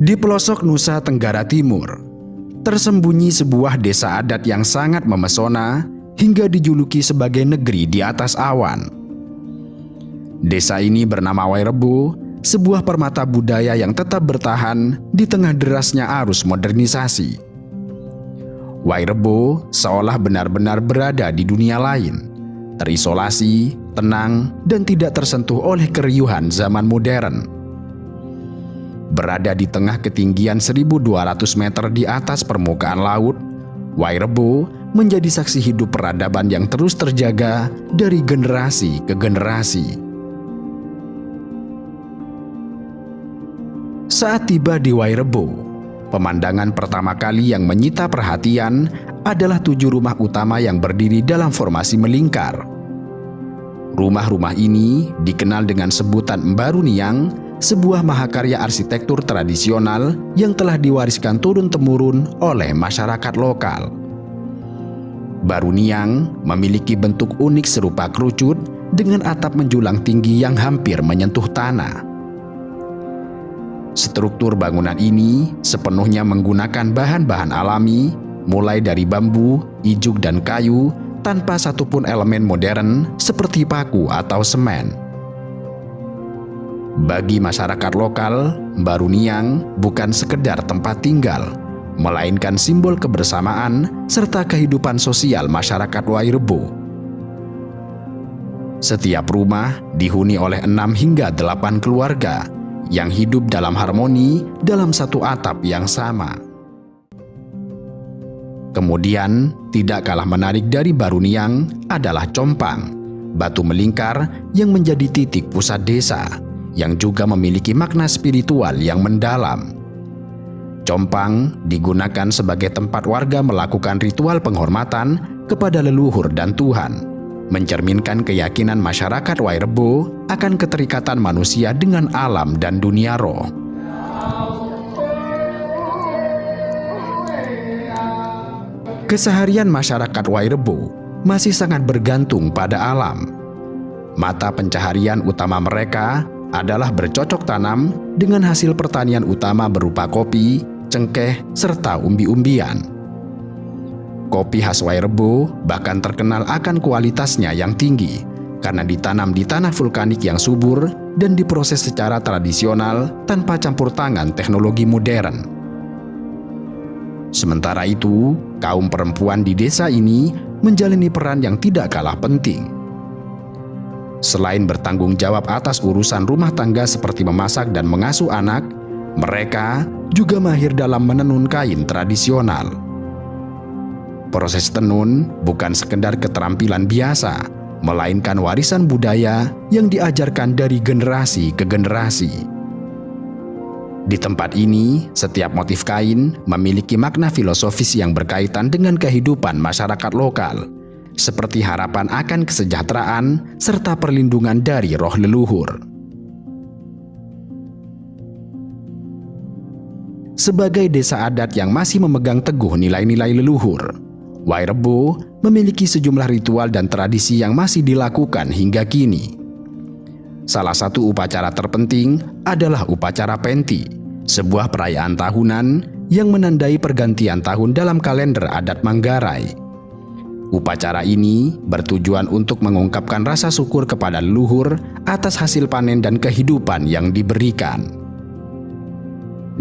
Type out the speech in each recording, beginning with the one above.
Di pelosok Nusa Tenggara Timur, tersembunyi sebuah desa adat yang sangat memesona hingga dijuluki sebagai negeri di atas awan. Desa ini bernama Wairebo, sebuah permata budaya yang tetap bertahan di tengah derasnya arus modernisasi. Wairebo seolah benar-benar berada di dunia lain, terisolasi, tenang, dan tidak tersentuh oleh keriuhan zaman modern. Berada di tengah ketinggian 1.200 meter di atas permukaan laut, Wairebo menjadi saksi hidup peradaban yang terus terjaga dari generasi ke generasi. Saat tiba di Wairebo, pemandangan pertama kali yang menyita perhatian adalah 7 rumah utama yang berdiri dalam formasi melingkar. Rumah-rumah ini dikenal dengan sebutan Mbaruniang, sebuah mahakarya arsitektur tradisional yang telah diwariskan turun-temurun oleh masyarakat lokal. Baruniang memiliki bentuk unik serupa kerucut dengan atap menjulang tinggi yang hampir menyentuh tanah. Struktur bangunan ini sepenuhnya menggunakan bahan-bahan alami, mulai dari bambu, ijuk, dan kayu, tanpa satupun elemen modern seperti paku atau semen. Bagi masyarakat lokal, Mbaruniang bukan sekedar tempat tinggal, melainkan simbol kebersamaan serta kehidupan sosial masyarakat Wairebo. Setiap rumah dihuni oleh 6 hingga 8 keluarga yang hidup dalam harmoni dalam satu atap yang sama. Kemudian, tidak kalah menarik dari Baruniang adalah Compang, batu melingkar yang menjadi titik pusat desa, yang juga memiliki makna spiritual yang mendalam. Compang digunakan sebagai tempat warga melakukan ritual penghormatan kepada leluhur dan Tuhan, mencerminkan keyakinan masyarakat Wairebo akan keterikatan manusia dengan alam dan dunia roh. Keseharian masyarakat Wairebo masih sangat bergantung pada alam. Mata pencaharian utama mereka adalah bercocok tanam dengan hasil pertanian utama berupa kopi, cengkeh, serta umbi-umbian. Kopi khas Wairebo bahkan terkenal akan kualitasnya yang tinggi karena ditanam di tanah vulkanik yang subur dan diproses secara tradisional tanpa campur tangan teknologi modern. Sementara itu, kaum perempuan di desa ini menjalani peran yang tidak kalah penting. Selain bertanggung jawab atas urusan rumah tangga seperti memasak dan mengasuh anak, mereka juga mahir dalam menenun kain tradisional. Proses tenun bukan sekedar keterampilan biasa, melainkan warisan budaya yang diajarkan dari generasi ke generasi. Di tempat ini, setiap motif kain memiliki makna filosofis yang berkaitan dengan kehidupan masyarakat lokal, seperti harapan akan kesejahteraan serta perlindungan dari roh leluhur. Sebagai desa adat yang masih memegang teguh nilai-nilai leluhur, Wairebo memiliki sejumlah ritual dan tradisi yang masih dilakukan hingga kini. Salah satu upacara terpenting adalah upacara Penti, sebuah perayaan tahunan yang menandai pergantian tahun dalam kalender adat Manggarai. Upacara ini bertujuan untuk mengungkapkan rasa syukur kepada leluhur atas hasil panen dan kehidupan yang diberikan.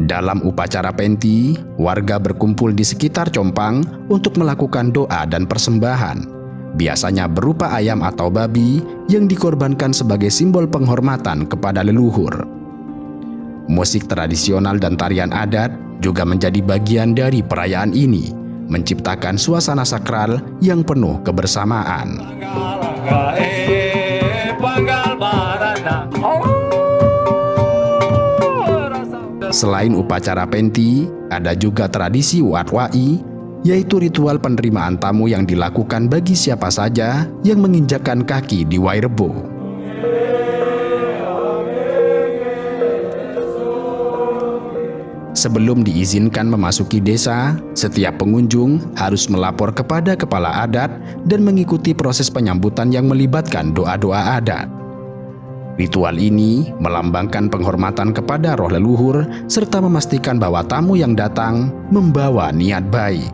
Dalam upacara Penti, warga berkumpul di sekitar Compang untuk melakukan doa dan persembahan, biasanya berupa ayam atau babi yang dikorbankan sebagai simbol penghormatan kepada leluhur. Musik tradisional dan tarian adat juga menjadi bagian dari perayaan ini, menciptakan suasana sakral yang penuh kebersamaan. Selain upacara Penti, ada juga tradisi Watwai, yaitu ritual penerimaan tamu yang dilakukan bagi siapa saja yang menginjakkan kaki di Wairebo. Sebelum diizinkan memasuki desa, setiap pengunjung harus melapor kepada kepala adat dan mengikuti proses penyambutan yang melibatkan doa-doa adat. Ritual ini melambangkan penghormatan kepada roh leluhur serta memastikan bahwa tamu yang datang membawa niat baik.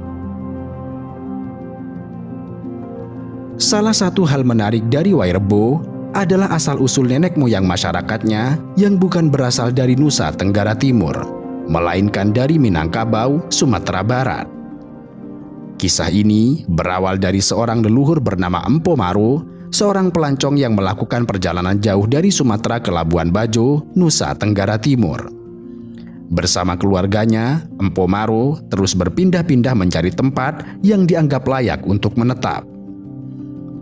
Salah satu hal menarik dari Wairebo adalah asal-usul nenek moyang masyarakatnya yang bukan berasal dari Nusa Tenggara Timur, melainkan dari Minangkabau, Sumatera Barat. Kisah ini berawal dari seorang leluhur bernama Empo Maro, seorang pelancong yang melakukan perjalanan jauh dari Sumatera ke Labuan Bajo, Nusa Tenggara Timur. Bersama keluarganya, Empo Maro terus berpindah-pindah mencari tempat yang dianggap layak untuk menetap.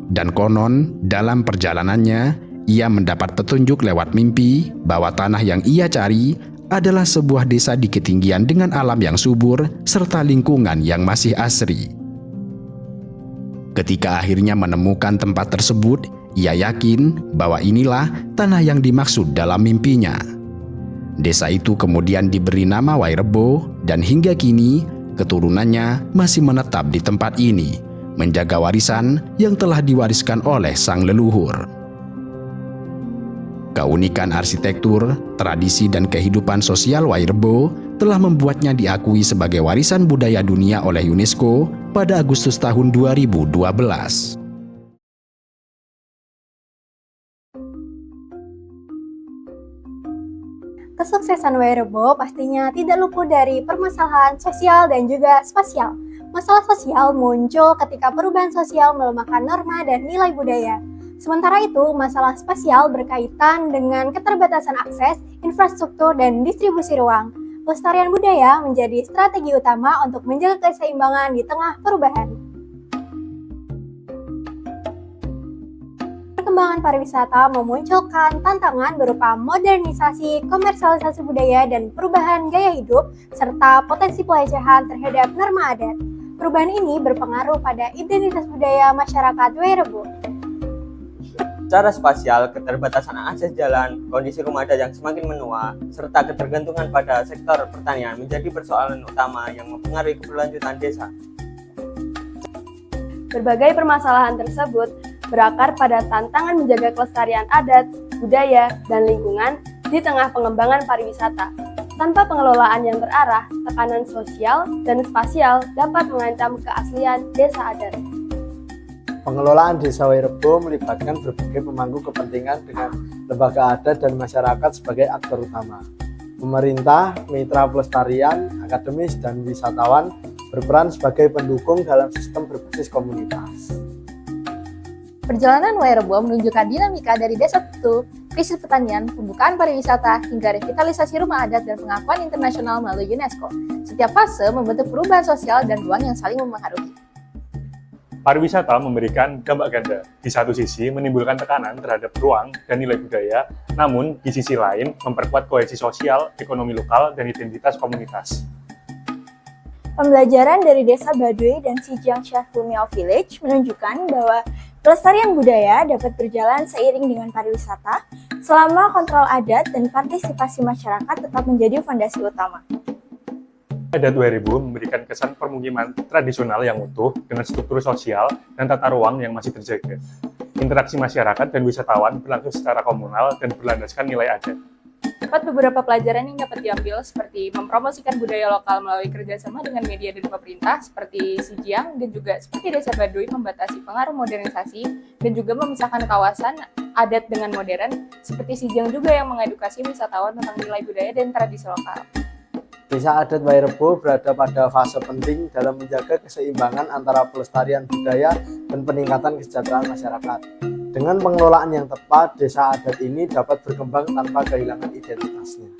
Dan konon, dalam perjalanannya, ia mendapat petunjuk lewat mimpi bahwa tanah yang ia cari adalah sebuah desa di ketinggian dengan alam yang subur serta lingkungan yang masih asri. Ketika akhirnya menemukan tempat tersebut, ia yakin bahwa inilah tanah yang dimaksud dalam mimpinya. Desa itu kemudian diberi nama Wairebo dan hingga kini keturunannya masih menetap di tempat ini, menjaga warisan yang telah diwariskan oleh sang leluhur. Keunikan arsitektur, tradisi, dan kehidupan sosial Wairebo telah membuatnya diakui sebagai warisan budaya dunia oleh UNESCO pada Agustus tahun 2012. Kesuksesan Wairebo pastinya tidak luput dari permasalahan sosial dan juga spasial. Masalah sosial muncul ketika perubahan sosial melemahkan norma dan nilai budaya. Sementara itu, masalah spasial berkaitan dengan keterbatasan akses, infrastruktur, dan distribusi ruang. Pelestarian budaya menjadi strategi utama untuk menjaga keseimbangan di tengah perubahan. Perkembangan pariwisata memunculkan tantangan berupa modernisasi, komersialisasi budaya, dan perubahan gaya hidup, serta potensi pelecehan terhadap norma adat. Perubahan ini berpengaruh pada identitas budaya masyarakat Wairebo. Secara spasial, keterbatasan akses jalan, kondisi rumah adat yang semakin menua, serta ketergantungan pada sektor pertanian menjadi persoalan utama yang mempengaruhi keberlanjutan desa. Berbagai permasalahan tersebut berakar pada tantangan menjaga kelestarian adat, budaya, dan lingkungan di tengah pengembangan pariwisata. Tanpa pengelolaan yang terarah, tekanan sosial dan spasial dapat mengancam keaslian desa adat. Pengelolaan Desa Wairebo melibatkan berbagai pemangku kepentingan dengan lembaga adat dan masyarakat sebagai aktor utama. Pemerintah, mitra pelestarian, akademis, dan wisatawan berperan sebagai pendukung dalam sistem berbasis komunitas. Perjalanan Wairebo menunjukkan dinamika dari desa itu, krisis pertanian, pembukaan pariwisata, hingga revitalisasi rumah adat dan pengakuan internasional melalui UNESCO. Setiap fase membentuk perubahan sosial dan ruang yang saling mempengaruhi. Pariwisata memberikan dampak ganda. Di satu sisi menimbulkan tekanan terhadap ruang dan nilai budaya, namun di sisi lain memperkuat kohesi sosial, ekonomi lokal, dan identitas komunitas. Pembelajaran dari Desa Baduy dan Sijang Syahfulmio Village menunjukkan bahwa pelestarian budaya dapat berjalan seiring dengan pariwisata selama kontrol adat dan partisipasi masyarakat tetap menjadi fondasi utama. Adat Wairebo memberikan kesan permukiman tradisional yang utuh dengan struktur sosial dan tata ruang yang masih terjaga. Interaksi masyarakat dan wisatawan berlangsung secara komunal dan berlandaskan nilai adat. Dapat beberapa pelajaran yang dapat diambil seperti mempromosikan budaya lokal melalui kerjasama dengan media dan pemerintah seperti Sijang dan juga seperti Desa Baduy membatasi pengaruh modernisasi dan juga memisahkan kawasan adat dengan modern seperti Sijang juga yang mengedukasi wisatawan tentang nilai budaya dan tradisi lokal. Desa adat Wairebo berada pada fase penting dalam menjaga keseimbangan antara pelestarian budaya dan peningkatan kesejahteraan masyarakat. Dengan pengelolaan yang tepat, desa adat ini dapat berkembang tanpa kehilangan identitasnya.